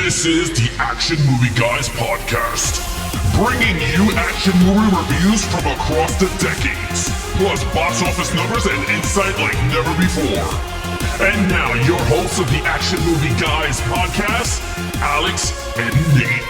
This is the Action Movie Guys podcast, bringing you action movie reviews from across the decades, plus box office numbers and insight like never before. And now, your hosts of the Action Movie Guys podcast, Alex and Nate.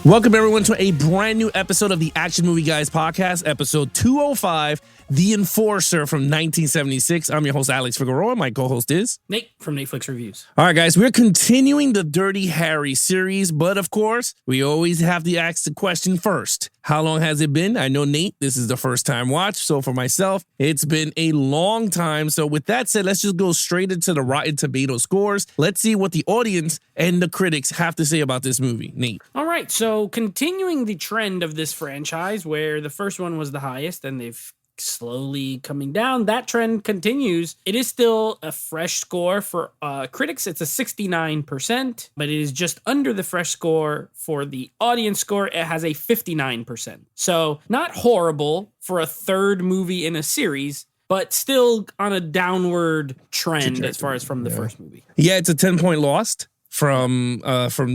Welcome, everyone, to a brand new episode of the Action Movie Guys podcast, episode 205, The Enforcer from 1976. I'm your host, Alex Figueroa. My co-host is Nate from Netflix Reviews. All right, guys, we're continuing the Dirty Harry series, but of course, we always have to ask the question first. How long has it been? I know, Nate, this is the first time watch, so for myself, it's been a long time. So with that said, let's just go straight into the Rotten Tomato scores. Let's see what the audience and the critics have to say about this movie. Nate. All right, so continuing the trend of this franchise, where the first one was the highest and they've slowly coming down, that trend continues. It is still a fresh score for critics. It's a 69%, but it is just under the fresh score for the audience score. It has a 59%. So not horrible for a third movie in a series, but still on a downward trend as far as from the first movie. Yeah, it's a 10-point loss from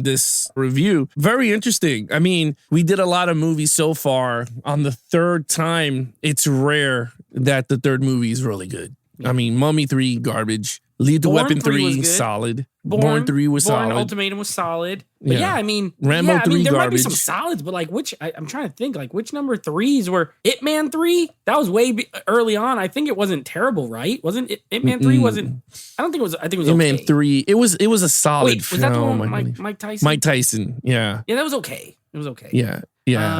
this review. Very interesting. I mean, we did a lot of movies so far. On the third time, it's rare that the third movie is really good. I mean, Mummy 3, garbage. Lethal Weapon 3, solid. Born 3 was solid. Ultimatum was solid. But yeah, I mean, Rambo 3, there garbage. might be some solids, but like I'm trying to think, like which number threes were Ip Man 3? That was way early on. I think it wasn't terrible, right? Wasn't Ip Man 3 wasn't, I don't think it was, I think it was Ip okay. Man 3, it was a solid was that the film. one with Mike Tyson? Mike Tyson, yeah. Yeah, that was okay. It was okay. Yeah.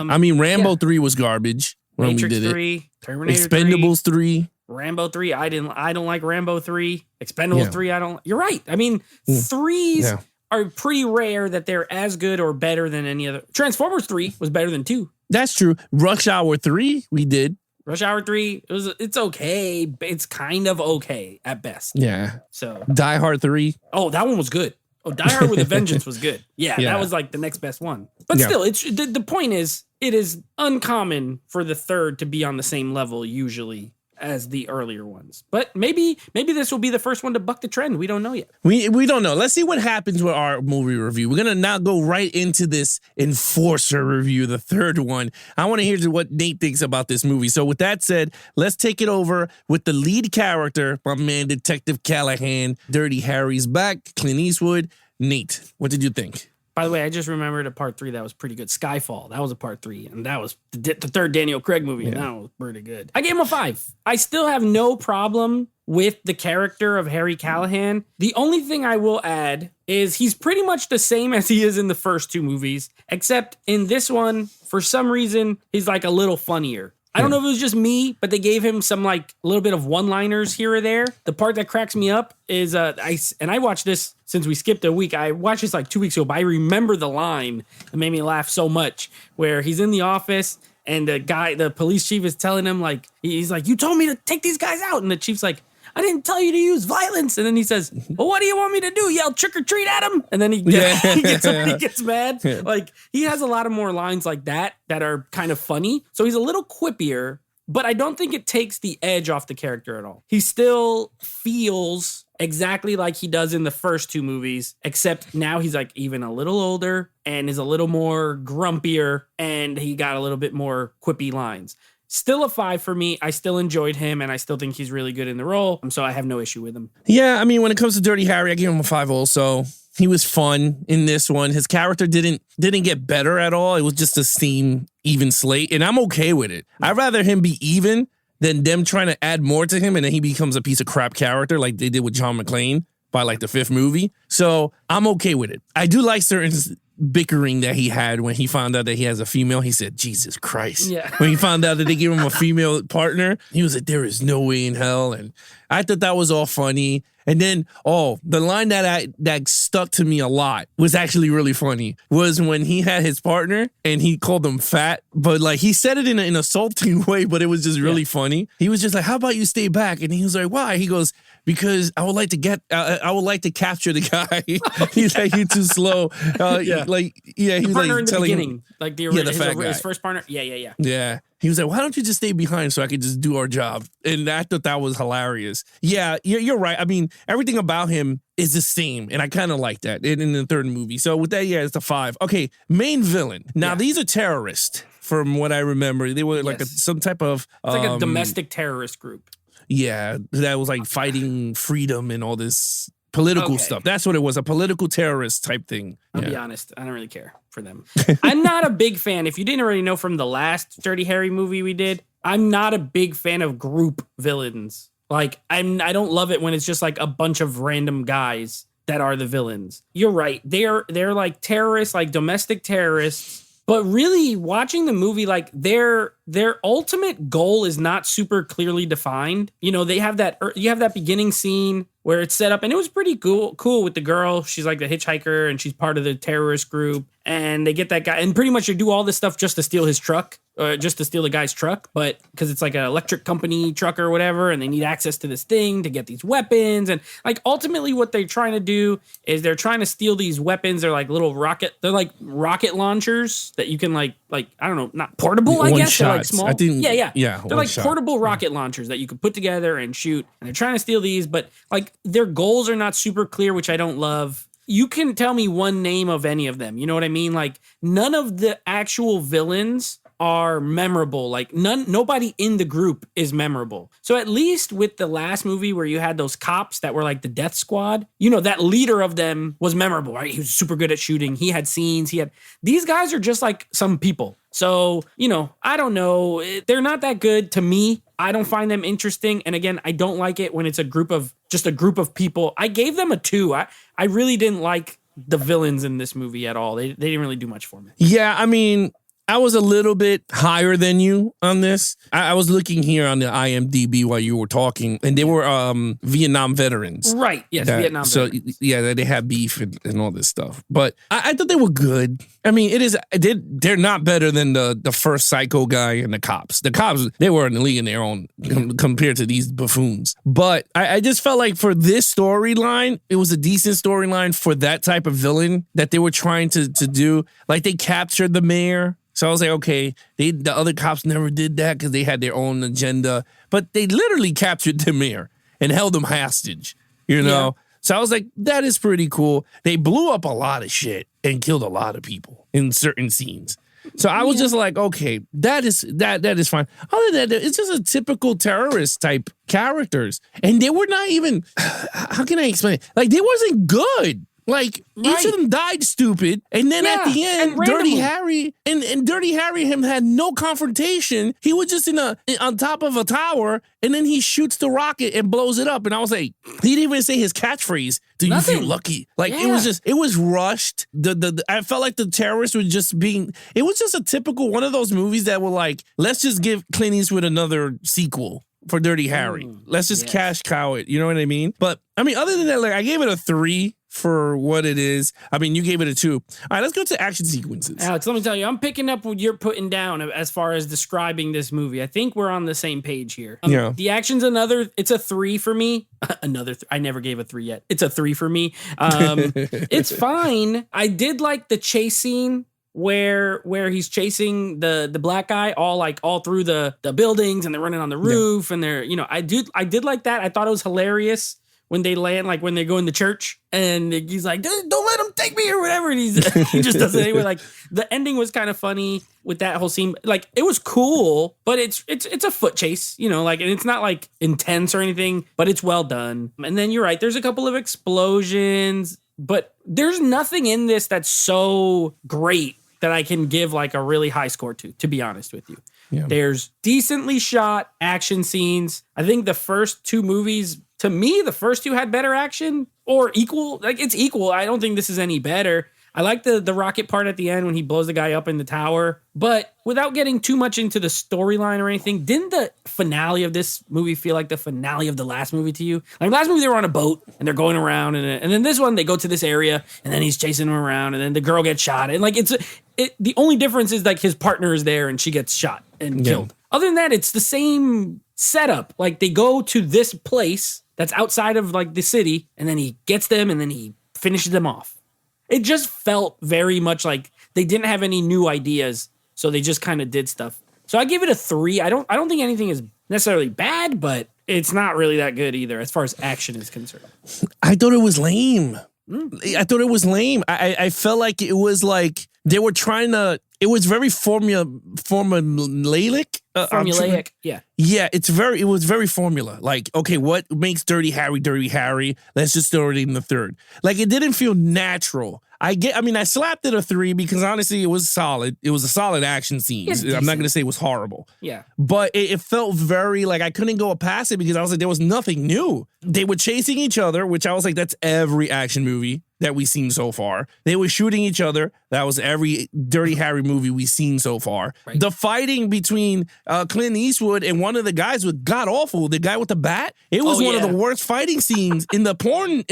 I mean, Rambo 3 was garbage when Matrix we did 3, it. Terminator Expendables 3. Rambo 3, I don't like Rambo 3. Expendables 3, I don't. You're right. I mean, threes are pretty rare that they're as good or better than any other. Transformers 3 was better than 2. That's true. Rush Hour 3, we did. Rush Hour 3, it's okay. It's kind of okay at best. Yeah. So Die Hard 3. Oh, that one was good. Oh, Die Hard with a Vengeance was good. Yeah, that was like the next best one. But still, it's the point is, it is uncommon for the third to be on the same level usually as the earlier ones. But maybe this will be the first one to buck the trend. We don't know yet. We don't know. Let's see what happens with our movie review. We're going to now go right into this Enforcer review, the third one. I want to hear what Nate thinks about this movie. So with that said, let's take it over with the lead character, my man, Detective Callahan. Dirty Harry's back. Clint Eastwood. Nate, what did you think? By the way, I just remembered a part 3 that was pretty good. Skyfall, that was a part 3, and that was the third Daniel Craig movie, and that was pretty good. I gave him a 5. I still have no problem with the character of Harry Callahan. The only thing I will add is he's pretty much the same as he is in the first 2 movies, except in this one, for some reason, he's like a little funnier. I don't know if it was just me, but they gave him some like a little bit of one-liners here or there. The part that cracks me up is I watched this since we skipped a week. I watched this like 2 weeks ago, but I remember the line that made me laugh so much, where he's in the office and the police chief is telling him like, he's like, "You told me to take these guys out," and the chief's like, "I didn't tell you to use violence." And then he says, "Well, what do you want me to do? Yell trick or treat at him?" And then he gets mad. Like, he has a lot of more lines like that are kind of funny. So he's a little quippier, but I don't think it takes the edge off the character at all. He still feels exactly like he does in the first 2 movies, except now he's like even a little older and is a little more grumpier, and he got a little bit more quippy lines. Still a 5 for me. I still enjoyed him, and I still think he's really good in the role, so I have no issue with him. Yeah, I mean, when it comes to Dirty Harry, I give him a 5 also. He was fun in this one. His character didn't get better at all. It was just the same even slate, and I'm okay with it. I'd rather him be even than them trying to add more to him, and then he becomes a piece of crap character like they did with John McClane by like the 5th movie. So I'm okay with it. I do like certain bickering that he had when he found out that he has a female. He said, "Jesus Christ." Yeah. When he found out that they gave him a female partner, he was like, "There is no way in hell." And I thought that was all funny. And then, the line that stuck to me a lot was actually really funny was when he had his partner and he called him fat, but like he said it in an insulting way, but it was just really funny. He was just like, "How about you stay back?" And he was like, "Why?" He goes, "Because I would like to capture the guy." He's like, "You're too slow." He was partner like in the telling beginning, him, like the fat guy. his first partner. Yeah. Yeah. He was like, why don't you just stay behind so I could just do our job? And I thought that was hilarious. Yeah, you're right. I mean, everything about him is the same. And I kind of like that in the third movie. So with that, yeah, it's a 5. Okay, main villain. Now, these are terrorists from what I remember. They were like some type of... It's like a domestic terrorist group. Yeah, that was like fighting freedom and all this political stuff. That's what it was, a political terrorist type thing. I'll be honest, I don't really care for them. I'm not a big fan. If you didn't already know from the last Dirty Harry movie we did, I'm not a big fan of group villains. Like, I don't love it when it's just like a bunch of random guys that are the villains. You're right. They're like terrorists, like domestic terrorists. But really, watching the movie, like their ultimate goal is not super clearly defined. You know, you have that beginning scene where it's set up, and it was pretty cool with the girl. She's like the hitchhiker, and she's part of the terrorist group. And they get that guy, and pretty much they do all this stuff just to steal his truck, just to steal the guy's truck. But because it's like an electric company truck or whatever, and they need access to this thing to get these weapons. And like ultimately, what they're trying to do is they're trying to steal these weapons. They're like rocket launchers that you can like I don't know, not portable, I guess. They're like small. Yeah. They're like portable rocket launchers that you could put together and shoot. And they're trying to steal these, but like their goals are not super clear, which I don't love. You can tell me one name of any of them. You know what I mean? Like none of the actual villains are memorable. Like nobody in the group is memorable. So at least with the last movie where you had those cops that were like the death squad, you know, that leader of them was memorable, right? He was super good at shooting. He had scenes. These guys are just like some people. So, you know, I don't know. They're not that good to me. I don't find them interesting. And again, I don't like it when it's a group of people. I gave them a 2. I really didn't like the villains in this movie at all. They didn't really do much for me. Yeah, I mean, I was a little bit higher than you on this. I was looking here on the IMDb while you were talking, and they were Vietnam veterans. Right, yes, Vietnam veterans. So, yeah, they had beef and all this stuff. But I thought they were good. I mean, they're not better than the first Psycho guy and the cops. The cops, they were in the league in their own compared to these buffoons. But I just felt like for this storyline, it was a decent storyline for that type of villain that they were trying to do. Like, they captured the mayor. So I was like, okay, the other cops never did that because they had their own agenda. But they literally captured the mayor and held him hostage, you know? Yeah. So I was like, that is pretty cool. They blew up a lot of shit and killed a lot of people in certain scenes. So I was just like, okay, that is fine. Other than that, it's just a typical terrorist type characters. And they were not even, how can I explain it? Like, they wasn't good. Like, each of them died stupid, and then at the end, Dirty Harry and Dirty Harry him had no confrontation. He was just on top of a tower, and then he shoots the rocket and blows it up. And I was like, he didn't even say his catchphrase. Do you feel lucky? Like, it was rushed. I felt like the terrorists were just being. It was just a typical one of those movies that were like, let's just give Clint Eastwood another sequel for Dirty Harry. Let's just cash cow it. You know what I mean? But I mean, other than that, like, I gave it a 3. For what it is. I mean, you gave it a 2. All right, let's go to action sequences. Alex, let me tell you, I'm picking up what you're putting down as far as describing this movie. I think we're on the same page here. The action's it's a 3 for me. I never gave a 3 yet. It's a 3 for me. It's fine. I did like the chase scene where he's chasing the black guy all through the buildings, and they're running on the roof, and they're, you know, I did like that. I thought it was hilarious. When they land, like when they go in the church, and he's like, "Don't let him take me," or whatever, and he just does it anyway. Like, the ending was kind of funny with that whole scene. Like, it was cool, but it's a foot chase, you know, like, and it's not like intense or anything, but it's well done. And then you're right, there's a couple of explosions, but there's nothing in this that's so great that I can give like a really high score to be honest with you. Yeah. There's decently shot action scenes. I think the first 2 movies, to me, the first 2 had better action or equal. Like, it's equal. I don't think this is any better. I like the rocket part at the end when he blows the guy up in the tower. But without getting too much into the storyline or anything, didn't the finale of this movie feel like the finale of the last movie to you? Like, last movie, they were on a boat and they're going around. And then this one, they go to this area and then he's chasing them around and then the girl gets shot. And like, the only difference is like his partner is there and she gets shot and killed. Other than that, it's the same setup. Like, they go to this place that's outside of like the city, and then he gets them and then he finishes them off. It just felt very much like they didn't have any new ideas, so they just kind of did stuff. So I give it a 3. I don't think anything is necessarily bad, but it's not really that good either as far as action is concerned. I thought it was lame. I thought it was lame. I felt like it was like they were trying to. It was very formulaic. Formulaic, yeah. Yeah, it was very formula. Like, okay, what makes Dirty Harry? Let's just throw it in the third. Like, it didn't feel natural. I slapped it a 3 because honestly, it was solid. It was a solid action scene. I'm not going to say it was horrible. Yeah. But it felt very like I couldn't go past it because I was like, there was nothing new. They were chasing each other, which I was like, that's every action movie that we've seen so far. They were shooting each other. That was every Dirty Harry movie we've seen so far. Right. The fighting between Clint Eastwood and one of the guys was god awful. The guy with the bat. It was one of the worst fighting scenes in the porn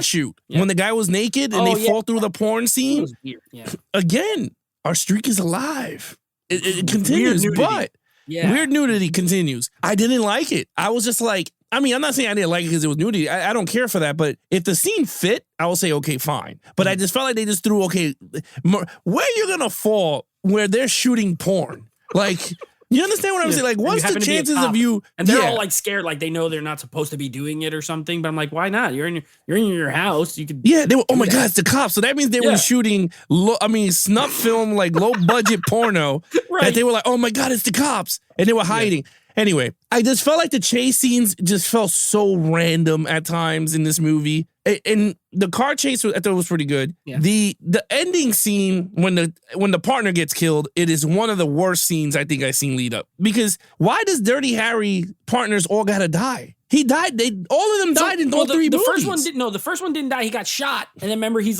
shoot. Yeah. When the guy was naked and they fall through the porn scene. It was weird. Yeah. Again, our streak is alive. It continues, but weird nudity continues. I didn't like it. I was just like, I mean, I'm not saying I didn't like it because it was nudity. I don't care for that. But if the scene fit, I will say, okay, fine. But I just felt like they just threw, okay, where you going to fall where they're shooting porn? Like, you understand what I'm saying? Like, what's the chances of you? And they're all like scared, like they know they're not supposed to be doing it or something. But I'm like, why not? You're in your house. You could. Yeah, they were. Oh my God, it's the cops. So that means they were shooting. Snuff film, like low budget porno. Right. That they were like, oh my God, it's the cops, and they were hiding. Yeah. Anyway, I just felt like the chase scenes just felt so random at times in this movie. And the car chase, I thought was pretty good. Yeah. The ending scene when the partner gets killed, it is one of the worst scenes I think I've seen lead up. Because why does Dirty Harry partners all gotta die? He died. All of them died in all 3 movies. The first one didn't die. He got shot, and then remember, he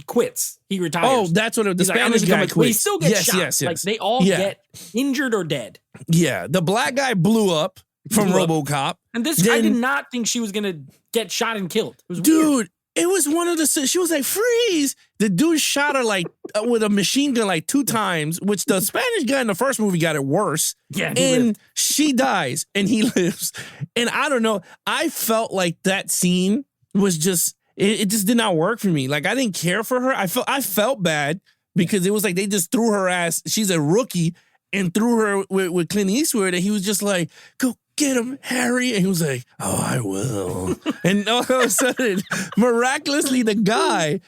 quits. He retires. Oh, that's what the Spanish guy quits. He still gets shot. Yes. Like they all get injured or dead. Yeah, the black guy blew up from RoboCop, and I did not think she was gonna get shot and killed. It was weird. It was one of the. She was like, freeze. The dude shot her like with a machine gun like 2 times, which the Spanish guy in the first movie got it worse. Yeah, and she dies and he lives. And I don't know. I felt like that scene was just. It just did not work for me. Like I didn't care for her. I felt bad because it was like they just threw her ass. She's a rookie and threw her with Clint Eastwood, and he was just like, go. Get him, Harry. And he was like, oh, I will. And all of a sudden, miraculously, the guy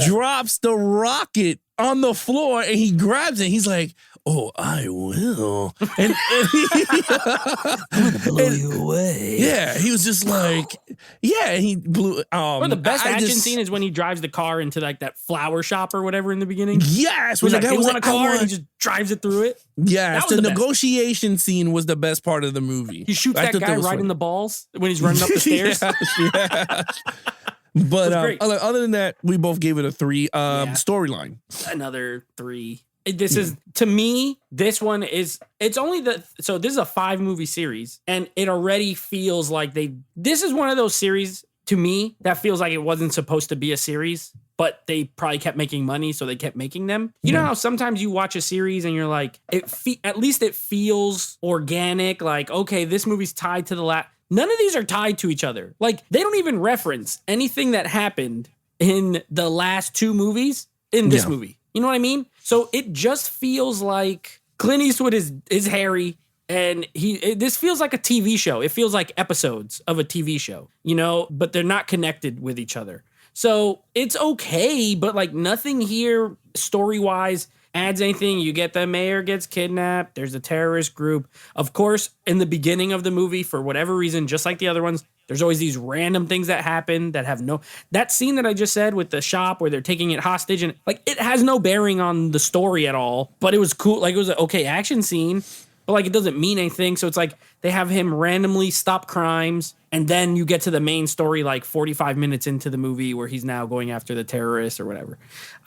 drops the rocket on the floor and he grabs it. He's like, oh, I will. And I'm gonna blow you away. Yeah, he was just like, he blew. Or the best action scene is when he drives the car into like that flower shop or whatever in the beginning. Yes, when the guy was on a car and he just drives it through it. Yes, the negotiation scene was the best part of the movie. He shoots that guy right in the balls when he's running up the stairs. Yeah. But other than that, we both gave it a 3. Storyline, another 3. This is, to me, this one is, it's only so this is a 5 movie series and it already feels like this is one of those series to me that feels like it wasn't supposed to be a series, but they probably kept making money. So they kept making them. You know how sometimes you watch a series and you're like, at least it feels organic. Like, okay, this movie's tied to the last. None of these are tied to each other. Like they don't even reference anything that happened in the last 2 movies in this movie. You know what I mean? So it just feels like Clint Eastwood is Harry, and this feels like a TV show. It feels like episodes of a TV show, but they're not connected with each other. So it's okay, but like nothing here story-wise adds anything. You get the mayor gets kidnapped. There's a terrorist group. Of course, in the beginning of the movie, for whatever reason, just like the other ones, there's always these random things that happen that have that scene that I just said with the shop where they're taking it hostage and like it has no bearing on the story at all, but it was cool. Like it was an okay action scene, but like it doesn't mean anything. So it's like they have him randomly stop crimes and then you get to the main story like 45 minutes into the movie where he's now going after the terrorists or whatever.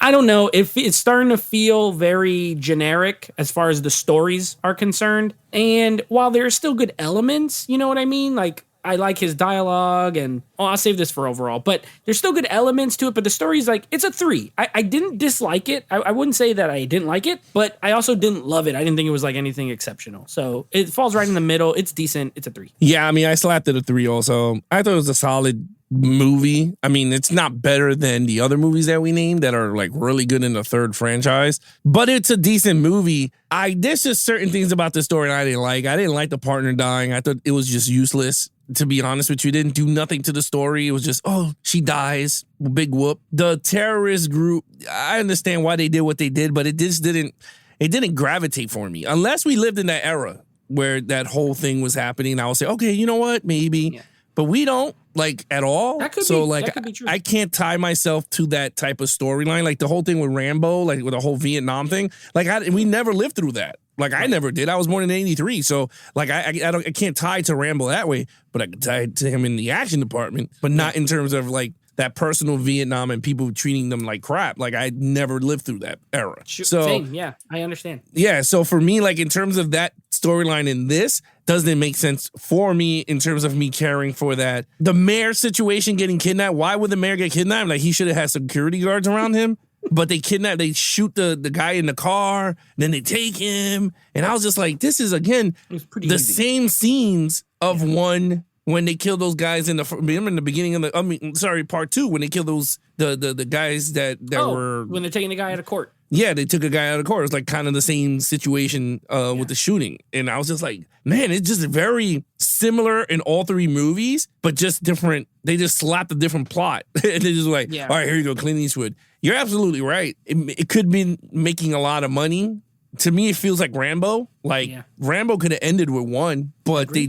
I don't know. It's starting to feel very generic as far as the stories are concerned. And while there are still good elements, you know what I mean? Like I like his dialogue and I'll save this for overall, but there's still good elements to it. But the story's like, it's a 3. I didn't dislike it. I wouldn't say that I didn't like it, but I also didn't love it. I didn't think it was like anything exceptional. So it falls right in the middle. It's decent. It's a 3. Yeah. I mean, I slapped it a 3 also. I thought it was a solid movie. I mean, it's not better than the other movies that we named that are like really good in the third franchise, but it's a decent movie. There's just certain things about the story I didn't like. I didn't like the partner dying. I thought it was just useless. To be honest with you, it didn't do nothing to the story. It was just, oh, she dies. Big whoop. The terrorist group, I understand why they did what they did, but it didn't gravitate for me. Unless we lived in that era where that whole thing was happening, I would say, okay, you know what? Maybe. Yeah. But we don't, like, at all. That could be true. I can't tie myself to that type of storyline. Like the whole thing with Rambo, like with the whole Vietnam thing. Like we never lived through that. Like I never did. I was born in '83, so like I can't tie to Rambo that way. But I can tie to him in the action department, but not in terms of like that personal Vietnam and people treating them like crap. Like I never lived through that era. So same, yeah, I understand. Yeah, so for me, like in terms of that storyline in this, doesn't make sense for me in terms of me caring for that. The mayor situation getting kidnapped. Why would the mayor get kidnapped? Like he should have had security guards around him. But they shoot the guy in the car, then they take him. And I was just like, this is, again, same scenes of one when they kill those guys in the beginning of part 2, when they kill those, the guys that were. When they're taking the guy out of court. Yeah, they took a guy out of court. It's like kind of the same situation with the shooting. And I was just like, man, it's just very similar in all 3 movies, but just different. They just slapped a different plot. And they're just like, all right, here you go, Clint Eastwood. You're absolutely right. It could be making a lot of money. To me, it feels like Rambo. Like Rambo could have ended with 1, but they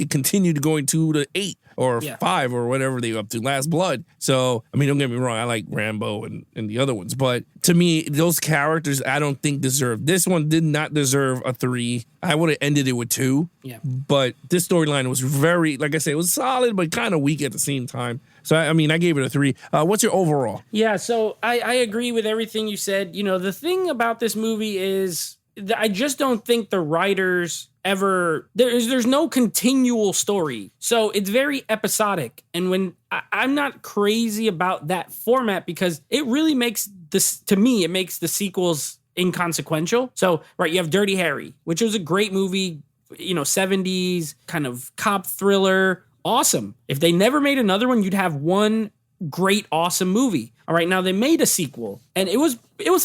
continued going 2 to 8 or 5 or whatever they were up to. Last Blood. So I mean, don't get me wrong. I like Rambo and the other ones, but to me, those characters I don't think deserve. This one did not deserve a 3. I would have ended it with 2. Yeah. But this storyline was very, like I said, it was solid, but kind of weak at the same time. So, I mean, I gave it a 3. What's your overall? Yeah, so I agree with everything you said. You know, the thing about this movie is I just don't think the writers ever... There's no continual story. So it's very episodic. And when I'm not crazy about that format because it really makes this... To me, it makes the sequels inconsequential. So, right, you have Dirty Harry, which was a great movie, you know, 70s kind of cop thriller. Awesome. If they never made another one, you'd have one great, awesome movie. All right, now they made a sequel, and it was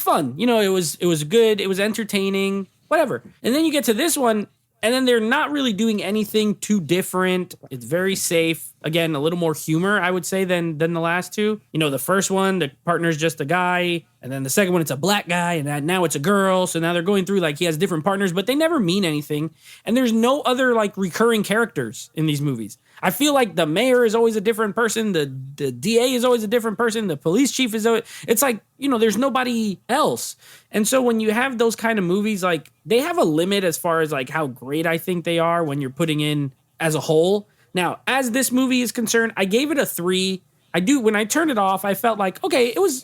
fun. You know, it was good. It was entertaining. Whatever. And then you get to this one, and then they're not really doing anything too different. It's very safe. Again, a little more humor, I would say, than the last 2. You know, the first one, the partner's just a guy, and then the second one, it's a black guy, and now it's a girl. So now they're going through, like, he has different partners, but they never mean anything. And there's no other, like, recurring characters in these movies. I feel like the mayor is always a different person. The DA is always a different person. The police chief is always... It's like, you know, there's nobody else. And so when you have those kind of movies, like, they have a limit as far as, like, how great I think they are when you're putting in as a whole. Now, as this movie is concerned, I gave it a 3. When I turned it off, I felt like, okay, it was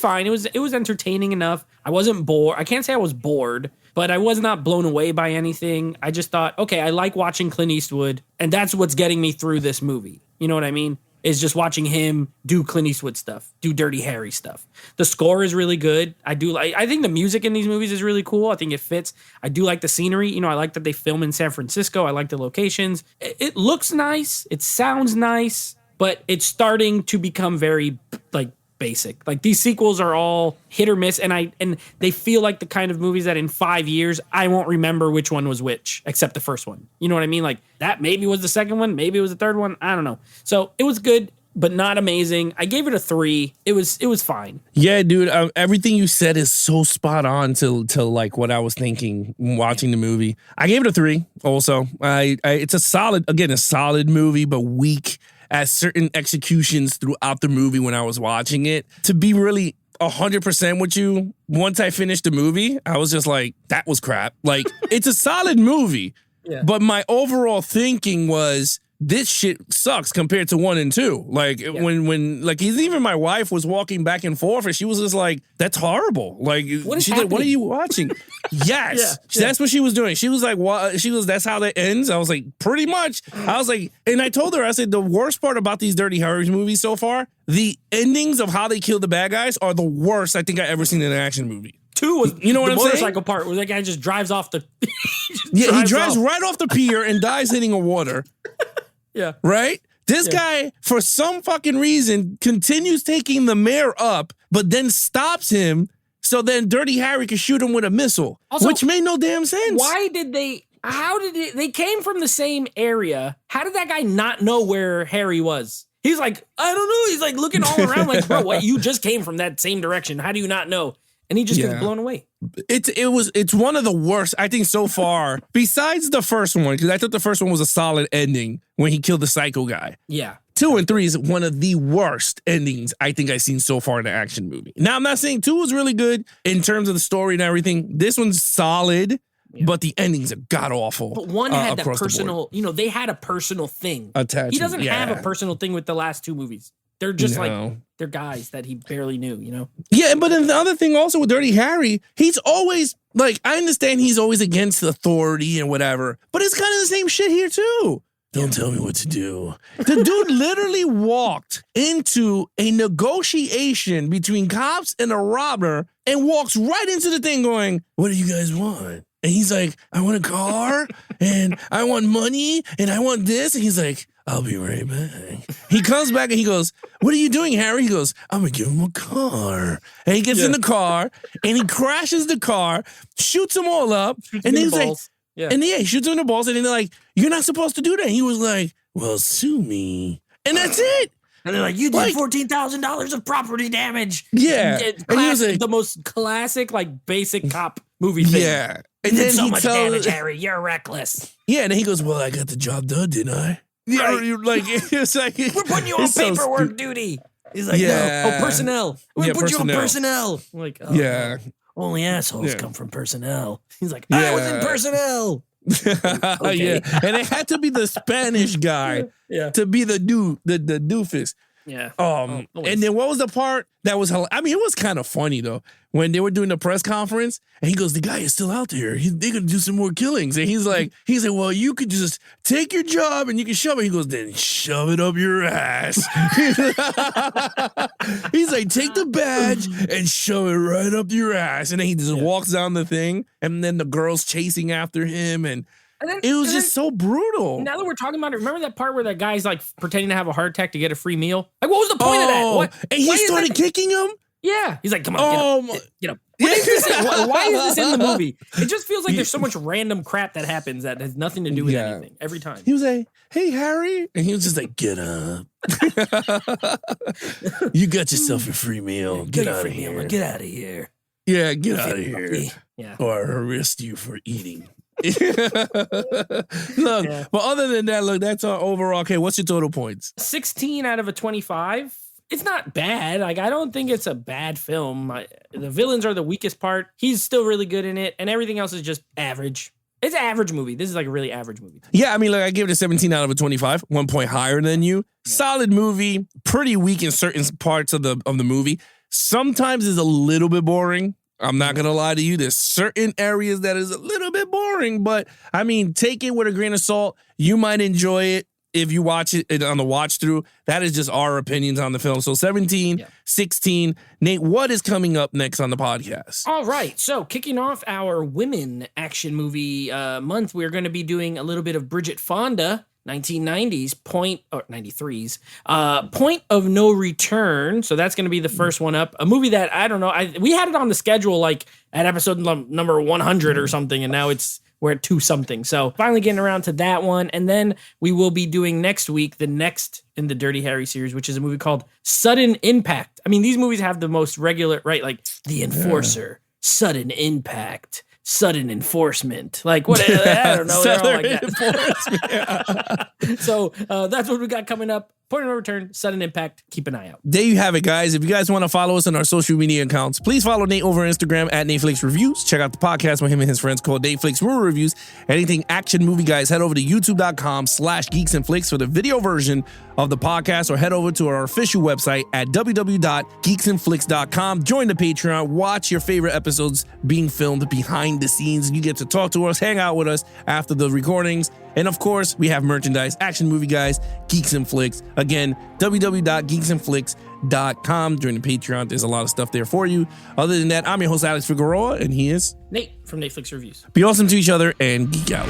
fine. It was entertaining enough. I wasn't bored. I can't say I was bored, but I was not blown away by anything. I just thought, okay, I like watching Clint Eastwood, and that's what's getting me through this movie. You know what I mean? Is just watching him do Clint Eastwood stuff, do Dirty Harry stuff. The score is really good. I think the music in these movies is really cool. I think it fits. I do like the scenery. You know, I like that they film in San Francisco. I like the locations. It looks nice. It sounds nice, but it's starting to become very, like, basic. Like, these sequels are all hit or miss, and they feel like the kind of movies that in 5 years I won't remember which one was which, except the first one. You know what I mean? Like, that maybe was the second one, maybe it was the third one. I don't know. So it was good, but not amazing. I gave it a 3. It was fine. Yeah, dude. Everything you said is so spot on to like what I was thinking watching the movie. I gave it a 3. Also, it's a solid movie, but weak at certain executions throughout the movie when I was watching it. To be really 100% with you, once I finished the movie, I was just like, that was crap. Like, it's a solid movie, but my overall thinking was, this shit sucks compared to 1 and 2. Like, when like, even my wife was walking back and forth, and she was just like, that's horrible. Like, she's like, what are you watching? Yes. That's what she was doing. She was like, what? She was, that's how that ends? I was like, pretty much. I was like, and I told her, I said, the worst part about these Dirty Harry movies so far, the endings of how they kill the bad guys are the worst I think I've ever seen in an action movie. 2 was, you know what I'm saying? The motorcycle part where that guy just drives off the... he drives right off the pier and dies hitting a water. Yeah. Right? This guy, for some fucking reason, continues taking the mayor up, but then stops him so then Dirty Harry can shoot him with a missile, Also, which made no damn sense. They came from the same area. How did that guy not know where Harry was? He's like, I don't know. He's like looking all around like, bro, what? You just came from that same direction. How do you not know? And he just gets blown away. It's one of the worst, I think, so far, besides the first one, because I thought the first one was a solid ending when he killed the psycho guy. Yeah. 2 and 3 is one of the worst endings I think I've seen so far in an action movie. Now, I'm not saying 2 was really good in terms of the story and everything. This one's solid, but the endings are god-awful. But one had that personal, they had a personal thing. Attachment. He doesn't have a personal thing with the last 2 movies. They're just they're guys that he barely knew, Yeah, but then the other thing also with Dirty Harry, he's always, like, I understand he's always against authority and whatever, but it's kind of the same shit here too. Don't tell me what to do. The dude literally walked into a negotiation between cops and a robber and walks right into the thing going, what do you guys want? And he's like, I want a car and I want money and I want this. And he's like, I'll be right back. He comes back and he goes, what are you doing, Harry? He goes, I'm going to give him a car. And he gets in the car and he crashes the car, shoots them all up. And then he's like, he shoots him in the balls. And then they're like, you're not supposed to do that. And he was like, well, sue me. And that's it. And they're like, you did $14,000 of property damage. Yeah. And he was like, the most classic, like, basic cop movie thing. Yeah. And then so much damage, Harry. You're reckless. Yeah. And then he goes, well, I got the job done, didn't I? Yeah, right. Like, it's like, we're putting you on paperwork duty. He's like, no. Oh, personnel. We're putting you on personnel. I'm like, oh, only assholes come from personnel. He's like, I was in personnel. Yeah, and it had to be the Spanish guy to be the doofus. Yeah. And then what was the part that was? I mean, it was kind of funny though when they were doing the press conference, and he goes, "The guy is still out there. They're gonna do some more killings." And he's like, "Well, you could just take your job and you can shove it." He goes, "Then shove it up your ass." He's like, "Take the badge and shove it right up your ass." And then he just walks down the thing, and then the girl's chasing after him, and it was just so brutal. Now that we're talking about it, remember that part where that guy's like pretending to have a heart attack to get a free meal? Like, what was the point of that? What? And he started kicking him? Yeah. He's like, come on, get up. Why is this in the movie? It just feels like there's so much random crap that happens that has nothing to do with anything every time. He was like, hey, Harry. And he was just like, get up. You got yourself a free meal. Get out of here. Get out of here. Yeah, get out of here. Yeah. Or I'll arrest you for eating. Look, but other than that, look, that's our overall. Okay, what's your total points? 16 out of a 25. It's not bad. Like, I don't think it's a bad film. The villains are the weakest part. He's still really good in it, and everything else is just average. It's an average movie. This is like a really average movie. Yeah, I mean, like, I give it a 17 out of a 25, 1 point higher than you. Yeah. Solid movie, pretty weak in certain parts of the movie. Sometimes it's a little bit boring. I'm not going to lie to you. There's certain areas that is a little bit boring, but I mean, take it with a grain of salt. You might enjoy it if you watch it on the watch through. That is just our opinions on the film. So 17, 16. Nate, what is coming up next on the podcast? All right. So kicking off our women action movie month, we're going to be doing a little bit of Bridget Fonda. 1990s Point of No Return. So that's going to be the first one up. A movie that I don't know. We had it on the schedule like at episode number 100 or something, and now we're at 2 something. So finally getting around to that one, and then we will be doing next week the next in the Dirty Harry series, which is a movie called Sudden Impact. I mean, these movies have the most regular, right? Like The Enforcer, Sudden Impact. Sudden Enforcement, like what? I don't know. They're all like that. So that's what we got coming up. Point of No Return, Sudden Impact. Keep an eye out. There you have it, guys. If you guys want to follow us on our social media accounts, please follow Nate over Instagram at Netflix Reviews. Check out the podcast with him and his friends called Netflix Movie Reviews. Anything action movie, guys, head over to youtube.com/Geeks and Flicks for the video version of the podcast, or head over to our official website at www.geeksandflicks.com. Join the Patreon. Watch your favorite episodes being filmed behind the scenes. You get to talk to us, hang out with us after the recordings. And of course, we have merchandise, Action Movie Guys, Geeks and Flicks. Again, www.geeksandflicks.com. Join the Patreon. There's a lot of stuff there for you. Other than that, I'm your host, Alex Figueroa, and he is Nate from Netflix Reviews. Be awesome to each other and geek out.